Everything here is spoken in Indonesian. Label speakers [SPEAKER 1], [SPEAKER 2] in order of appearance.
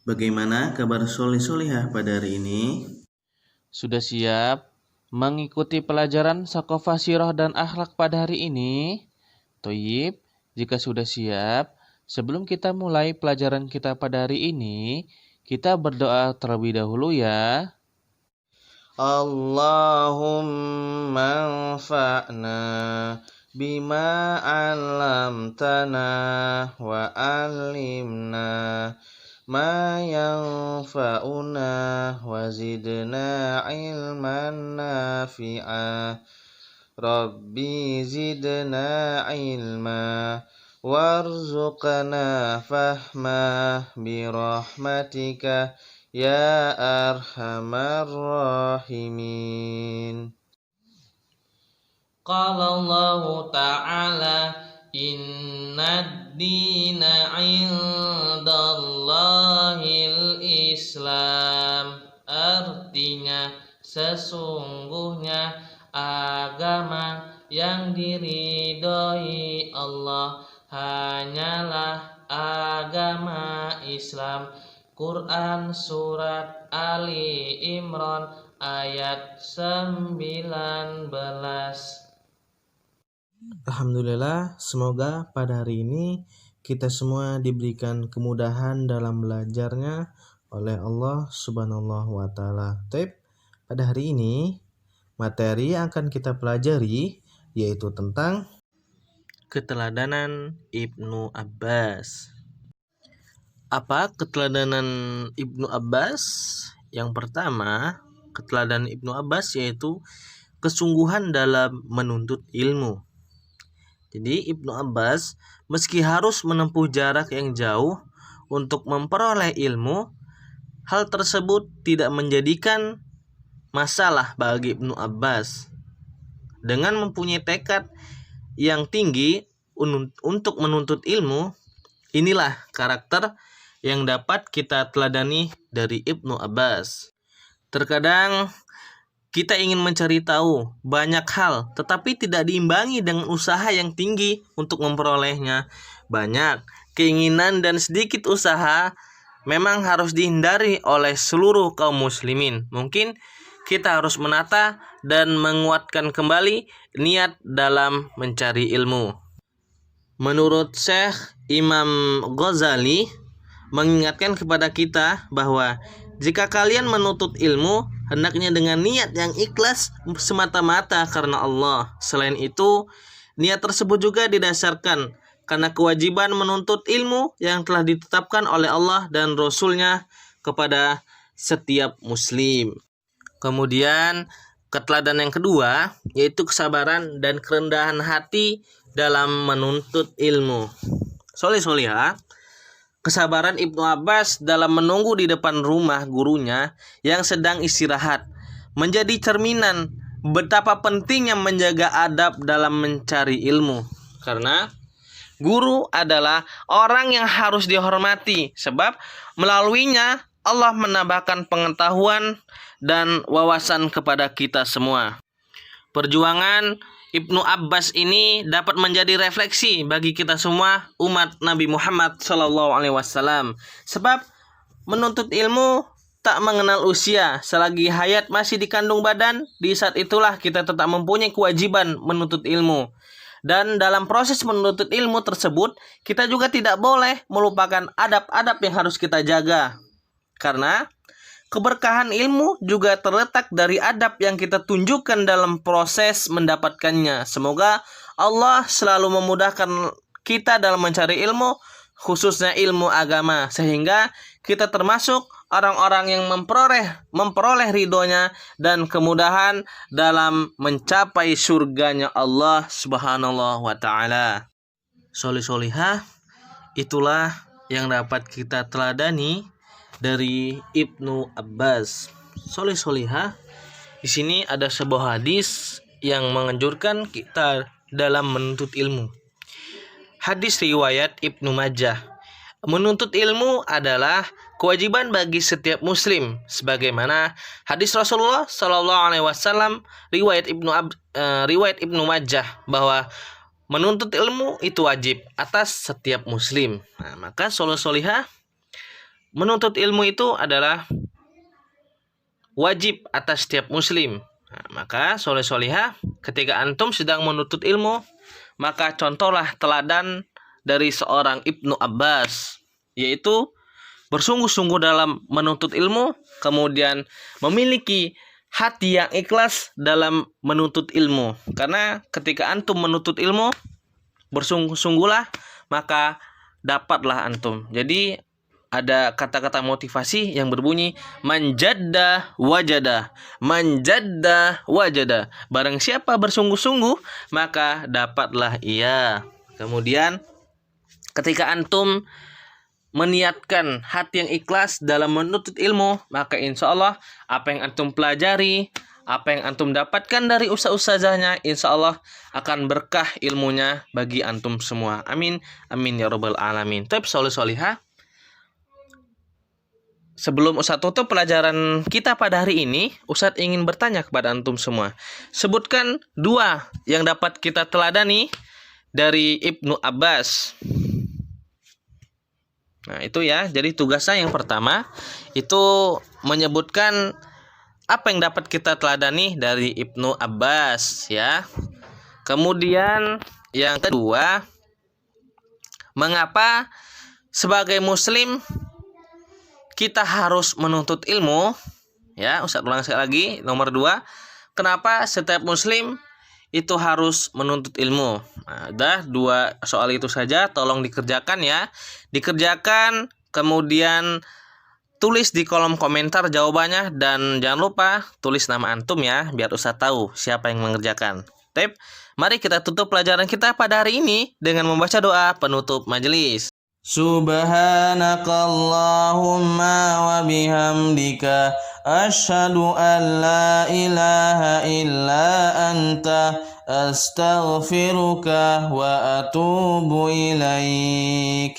[SPEAKER 1] Bagaimana kabar soleh-solehah pada hari ini?
[SPEAKER 2] Sudah siap mengikuti pelajaran Sakofah Sirah dan Akhlak pada hari ini? Toyib, jika sudah siap, sebelum kita mulai pelajaran kita pada hari ini, kita berdoa terlebih dahulu ya. Allahumma anfa'na bima 'allamtana wa 'allimna ma yanfa'una wa zidna ilman nafi'a. Rabbi zidna ilma warzuqna fahma birahmatika ya arhamar rahimin. Qala Allah Ta'ala inna ad-dina 'indallahil Islam. Artinya sesungguhnya agama yang diridhoi Allah hanyalah agama Islam. Quran Surat Ali Imran ayat 19.
[SPEAKER 3] Alhamdulillah, semoga pada hari ini kita semua diberikan kemudahan dalam belajarnya oleh Allah Subhanahu wa Ta'ala. Pada hari ini, materi yang akan kita pelajari yaitu tentang keteladanan Ibnu Abbas. Apa keteladanan Ibnu Abbas? Yang pertama, keteladanan Ibnu Abbas yaitu kesungguhan dalam menuntut ilmu. Jadi Ibnu Abbas meski harus menempuh jarak yang jauh untuk memperoleh ilmu, hal tersebut tidak menjadikan masalah bagi Ibnu Abbas. Dengan mempunyai tekad yang tinggi untuk menuntut ilmu, inilah karakter yang dapat kita teladani dari Ibnu Abbas. Terkadang kita ingin mencari tahu banyak hal, tetapi tidak diimbangi dengan usaha yang tinggi untuk memperolehnya. Banyak keinginan dan sedikit usaha memang harus dihindari oleh seluruh kaum muslimin. Mungkin kita harus menata dan menguatkan kembali niat dalam mencari ilmu. Menurut Syekh Imam Ghazali mengingatkan kepada kita bahwa jika kalian menuntut ilmu, hendaknya dengan niat yang ikhlas semata-mata karena Allah. Selain itu, niat tersebut juga didasarkan karena kewajiban menuntut ilmu yang telah ditetapkan oleh Allah dan Rasul-Nya kepada setiap muslim. Kemudian, keteladanan yang kedua yaitu kesabaran dan kerendahan hati dalam menuntut ilmu. Soleh-solehah, kesabaran Ibnu Abbas dalam menunggu di depan rumah gurunya yang sedang istirahat menjadi cerminan betapa pentingnya menjaga adab dalam mencari ilmu. Karena guru adalah orang yang harus dihormati sebab melaluinya Allah menambahkan pengetahuan dan wawasan kepada kita semua. Perjuangan Ibnu Abbas ini dapat menjadi refleksi bagi kita semua umat Nabi Muhammad SAW. Sebab menuntut ilmu tak mengenal usia. Selagi hayat masih dikandung badan, di saat itulah kita tetap mempunyai kewajiban menuntut ilmu. Dan dalam proses menuntut ilmu tersebut, kita juga tidak boleh melupakan adab-adab yang harus kita jaga. Karena keberkahan ilmu juga terletak dari adab yang kita tunjukkan dalam proses mendapatkannya. Semoga Allah selalu memudahkan kita dalam mencari ilmu, khususnya ilmu agama, sehingga kita termasuk orang-orang yang memperoleh ridhonya dan kemudahan dalam mencapai surganya Allah Subhanahu wa Ta'ala. Soleh-solehah, itulah yang dapat kita teladani dari Ibnu Abbas. Soleh-solehah, di sini ada sebuah hadis yang menganjurkan kita dalam menuntut ilmu. Hadis riwayat Ibnu Majah. Menuntut ilmu adalah kewajiban bagi setiap muslim, sebagaimana hadis Rasulullah SAW riwayat Ibnu Majah bahwa menuntut ilmu itu wajib atas setiap muslim. Nah, maka soleh-solehah, menuntut ilmu itu adalah wajib atas setiap muslim. Nah, maka soleh-solihah, ketika antum sedang menuntut ilmu, maka contohlah teladan dari seorang Ibnu Abbas, yaitu bersungguh-sungguh dalam menuntut ilmu, kemudian memiliki hati yang ikhlas dalam menuntut ilmu. Karena ketika antum menuntut ilmu, bersungguh-sungguhlah, maka dapatlah antum. Jadi ada kata-kata motivasi yang berbunyi manjadda wajada, manjadda wajada. Barang siapa bersungguh-sungguh, maka dapatlah ia. Kemudian ketika antum meniatkan hati yang ikhlas dalam menuntut ilmu, maka insya Allah apa yang antum pelajari, apa yang antum dapatkan dari ustaz-ustazahnya, insya Allah akan berkah ilmunya bagi antum semua. Amin, amin ya rabbal alamin. Tapi soleh-solihah, sebelum Ustaz tutup pelajaran kita pada hari ini, Ustaz ingin bertanya kepada antum semua. Sebutkan 2 yang dapat kita teladani dari Ibnu Abbas. Nah, itu ya. Jadi tugasnya yang pertama itu menyebutkan apa yang dapat kita teladani dari Ibnu Abbas, ya. Kemudian yang kedua, mengapa sebagai muslim kita harus menuntut ilmu, ya. Ustaz ulang sekali lagi, nomor 2, kenapa setiap muslim itu harus menuntut ilmu. Nah, udah 2 soal itu saja, tolong dikerjakan ya. Dikerjakan, kemudian tulis di kolom komentar jawabannya, dan jangan lupa tulis nama antum ya, biar Ustaz tahu siapa yang mengerjakan. Tip, mari kita tutup pelajaran kita pada hari ini dengan membaca doa penutup majelis. Subhanakallahumma wa bihamdika asyhadu an la ilaha illa anta astaghfiruka wa atubu ilaik.